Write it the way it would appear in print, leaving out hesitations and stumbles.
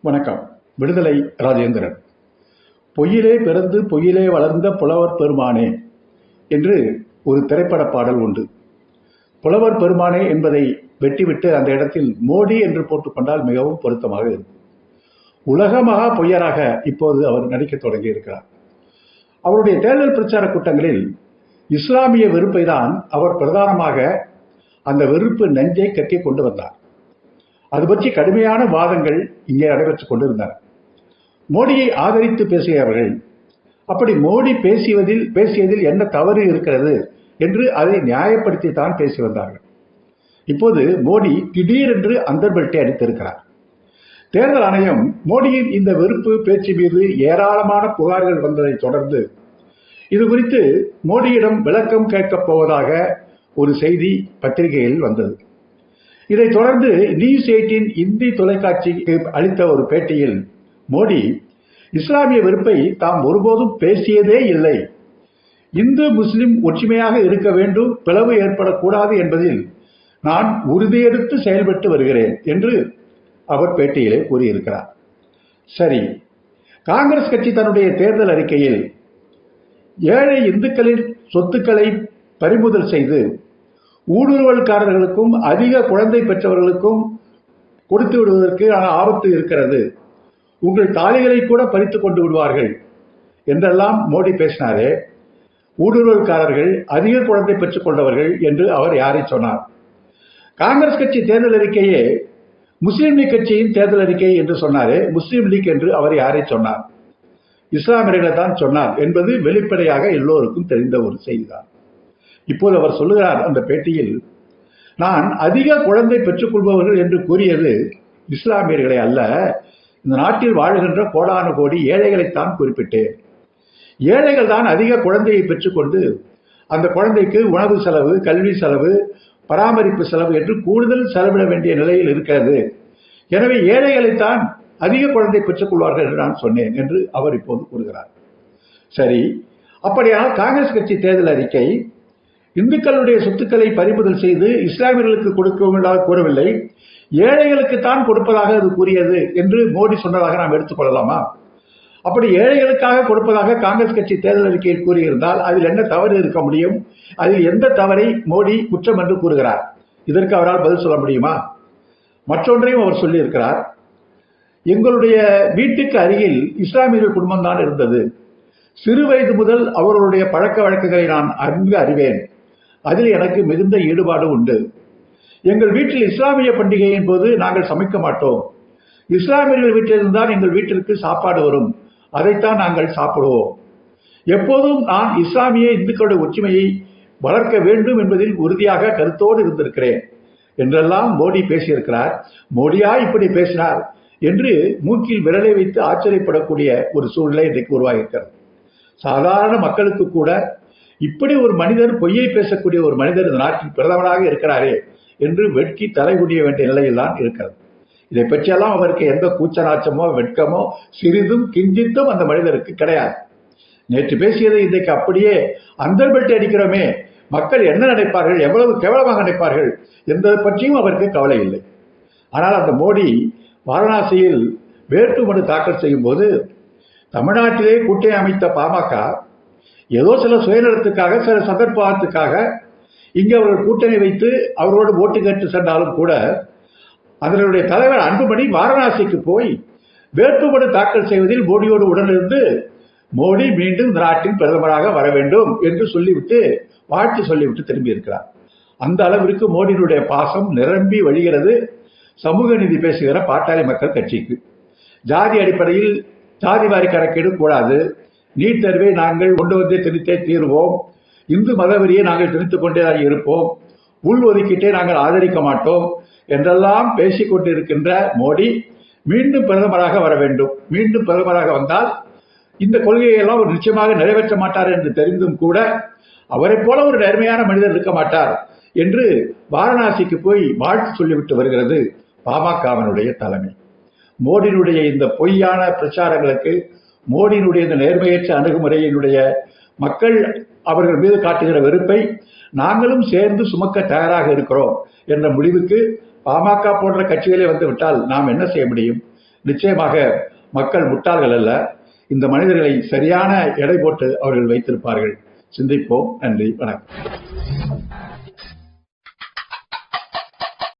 வணக்கம். விடுதலை ராஜேந்திரன். பொய்யிலே பிறந்து பொய்யிலே வளர்ந்த புலவர் பெருமானே என்று ஒரு திரைப்பட பாடல் உண்டு. புலவர் பெருமானே என்பதை வெட்டிவிட்டு அந்த இடத்தில் மோடி என்று போட்டுக்கொண்டால் மிகவும் பொருத்தமாக இருக்கும். உலக மகா பொய்யராக இப்போது அவர் நடிக்க தொடங்கி இருக்கிறார். அவருடைய தேர்தல் பிரச்சார கூட்டங்களில் இஸ்லாமிய வெறுப்பை தான் அவர் பிரதானமாக அந்த வெறுப்பு நெஞ்சை கட்டி கொண்டு வந்தார். அது பற்றி கடுமையான வாதங்கள் இங்கே நடைபெற்றுக் கொண்டிருந்தன. மோடியை ஆதரித்து பேசியவர்கள் அப்படி மோடி பேசியதில் என்ன தவறு இருக்கிறது என்று அதை நியாயப்படுத்தித்தான் பேசி வந்தார்கள். இப்போது மோடி திடீரென்று அந்தர்பல்ட்டை அடித்திருக்கிறார். தேர்தல் ஆணையம் மோடியின் இந்த வெறுப்பு பேச்சு மீது ஏராளமான புகார்கள் வந்ததை தொடர்ந்து இது குறித்து மோடியிடம் விளக்கம் கேட்கப் போவதாக ஒரு செய்தி பத்திரிகையில் வந்தது. இதைத் தொடர்ந்து நியூஸ் 18 இந்தி தொலைக்காட்சிக்கு அளித்த ஒரு பேட்டியில் மோடி இஸ்லாமிய வெறுப்பை தாம் ஒருபோதும் பேசியதே இல்லை, இந்து முஸ்லிம் ஒற்றுமையாக இருக்க வேண்டும், பிளவு ஏற்படக்கூடாது என்பதில் நான் உறுதியெடுத்து செயல்பட்டு வருகிறேன் என்று அவர் பேட்டியிலே கூறியிருக்கிறார். சரி, காங்கிரஸ் கட்சி தன்னுடைய தேர்தல் அறிக்கையில் ஏழை இந்துக்களின் சொத்துக்களை பறிமுதல் செய்து ஊடுருவல்காரர்களுக்கும் அதிக குழந்தை பெற்றவர்களுக்கும் கொடுத்து விடுவதற்கு ஆபத்து இருக்கிறது, உங்கள் தாலிகளை கூட பறித்து கொண்டு விடுவார்கள் என்றெல்லாம் மோடி பேசினாரே. ஊடுருவல்காரர்கள் அதிக குழந்தை பெற்றுக் கொண்டவர்கள் என்று அவர் யாரை சொன்னார்? காங்கிரஸ் கட்சி தேர்தல் அறிக்கையே முஸ்லீம் லீக் கட்சியின் தேர்தல் அறிக்கை என்று சொன்னாரே, முஸ்லீம் லீக் என்று அவர் யாரை சொன்னார்? இஸ்லாமியர்களை தான் சொன்னார் என்பது வெளிப்படையாக எல்லோருக்கும் தெரிந்த ஒரு செய்திதான். இப்போது அவர் சொல்லுகிறார் அந்த பேட்டியில், நான் அதிக குழந்தை பெற்றுக்கொள்பவர்கள் என்று கூறியது இஸ்லாமியர்களை அல்ல, இந்த நாட்டில் வாழ்கின்ற கோடானு கோடி ஏழைகளைத்தான் குறிப்பிட்டேன். ஏழைகள் தான் அதிக குழந்தையை பெற்றுக்கொண்டு அந்த குழந்தைக்கு உணவு செலவு, கல்வி செலவு, பராமரிப்பு செலவு என்று கூடுதல் செலவிட வேண்டிய நிலையில் இருக்கிறது. எனவே ஏழைகளைத்தான் அதிக குழந்தை பெற்றுக்கொள்வார்கள் என்று நான் சொன்னேன் என்று அவர் இப்போது கூறுகிறார். சரி, அப்படியானால் காங்கிரஸ் கட்சி தேர்தல் அறிக்கை இந்துக்களுடைய சொத்துக்களை பறிமுதல் செய்து இஸ்லாமியர்களுக்கு கொடுக்க கூறவில்லை, ஏழைகளுக்குத்தான் கொடுப்பதாக அது கூறியது என்று மோடி சொன்னதாக நாம் எடுத்துக்கொள்ளலாமா? அப்படி ஏழைகளுக்காக கொடுப்பதாக காங்கிரஸ் கட்சி தேர்தல் அறிக்கையில் கூறியிருந்தால் அதில் என்ன தவறு இருக்க முடியும்? அதில் எந்த தவறை மோடி குற்றம் என்று கூறுகிறார்? இதற்கு அவரால் பதில் சொல்ல முடியுமா? மற்றொன்றையும் அவர் சொல்லியிருக்கிறார். எங்களுடைய வீட்டுக்கு அருகில் இஸ்லாமியர்கள் குடும்பம் தான் இருந்தது, சிறு வயது முதல் அவர்களுடைய பழக்க வழக்கங்களை நான் நன்கு அறிவேன், அதில் எனக்கு மிகுந்த ஈடுபாடு உண்டு. எங்கள் வீட்டில் இஸ்லாமிய பண்டிகையின் போது நாங்கள் சமைக்க மாட்டோம், இஸ்லாமியர்கள் வீட்டிலிருந்தால் எங்கள் வீட்டிற்கு சாப்பாடு வரும், அதைத்தான் நாங்கள் சாப்பிடுவோம். எப்போதும் நான் இஸ்லாமிய இந்துக்களுடைய ஒற்றுமையை வளர்க்க வேண்டும் என்பதில் உறுதியாக கருத்தோடு இருந்திருக்கிறேன் என்றெல்லாம் மோடி பேசியிருக்கிறார். மோடியா இப்படி பேசினார் என்று மூக்கில் விரலை வைத்து ஆச்சரியப்படக்கூடிய ஒரு சூழ்நிலை இன்றைக்கு உருவாகியிருக்கிறது. சாதாரண மக்களுக்கு கூட இப்படி ஒரு மனிதர், பொய்யை பேசக்கூடிய ஒரு மனிதர் இந்த நாட்டில் பிரதமராக இருக்கிறாரே என்று வெட்கி தலைகுடிய வேண்டிய நிலையில் தான் இருக்கிறது. இதை பற்றியெல்லாம் அவருக்கு எந்த கூச்சநாச்சமோ வெட்கமோ சிறிதும் கிஞ்சித்தும் அந்த மனிதருக்கு கிடையாது. நேற்று பேசியதை இன்றைக்கு அப்படியே அந்தர்பல்ட்டை அடிக்கிறோமே, மக்கள் என்ன நினைப்பார்கள், எவ்வளவு கேவலமாக நினைப்பார்கள் என்பதை பற்றியும் அவருக்கு கவலை இல்லை. ஆனால் அந்த மோடி வாரணாசியில் வேட்புமனு தாக்கல் செய்யும் போது தமிழ்நாட்டிலே கூட்டணி அமைத்த பாமக ஏதோ சில சுயநலத்துக்காக, சில சந்தர்ப்பத்துக்காக இங்கே அவர்கள் கூட்டணி வைத்து அவரோடு ஓட்டு கேட்டு சென்றாலும் கூட அதனுடைய தலைவர் அன்புமணி வாரணாசிக்கு போய் வேட்புமனு தாக்கல் செய்வதில் மோடியோடு உடனிருந்து மோடி மீண்டும் இந்த நாட்டின் பிரதமராக வர வேண்டும் என்று சொல்லிவிட்டு வாழ்த்து சொல்லிவிட்டு திரும்பி இருக்கிறார். அந்த அளவிற்கு மோடியினுடைய பாசம் நிரம்பி வழிகிறது சமூக நீதி பேசுகிற பாட்டாளி மக்கள் கட்சிக்கு. ஜாதி அடிப்படையில் ஜாதிவாரி கணக்கீடு கூடாது, நீட் தேர்வை நாங்கள் கொண்டு வந்து திணித்தே தீர்வோம், இந்து மதவெறியை நாங்கள் திணித்துக் கொண்டேதான் இருப்போம், உள்ஒதுக்கீட்டை நாங்கள் ஆதரிக்க மாட்டோம் என்றெல்லாம் பேசிக்கொண்டிருக்கின்ற மோடி மீண்டும் பிரதமராக வர வேண்டும். மீண்டும் பிரதமராக வந்தால் இந்த கொள்கையெல்லாம் ஒரு நிச்சயமாக நிறைவேற்ற மாட்டார் என்று தெரிந்தும் கூட அவரை போல ஒரு நேர்மையான மனிதர் இருக்க மாட்டார் என்று வாரணாசிக்கு போய் வாழ்த்து சொல்லிவிட்டு வருகிறது பாமகவினுடைய தலைமை. மோடியினுடைய இந்த பொய்யான பிரச்சாரங்களுக்கு, மோடியினுடைய இந்த நேர்மையற்ற அணுகுமுறையினுடைய மக்கள் அவர்கள் மீது காட்டுகிற வெறுப்பை நாங்களும் சேர்ந்து சுமக்க தயாராக இருக்கிறோம் என்ற முடிவுக்கு பாமக போன்ற கட்சிகளே வந்து விட்டால் நாம் என்ன செய்ய முடியும்? நிச்சயமாக மக்கள் முட்டாள்கள் அல்ல. இந்த மனிதர்களை சரியான எடை போட்டு அவர்கள் வைத்திருப்பார்கள். சிந்திப்போம். நன்றி, வணக்கம்.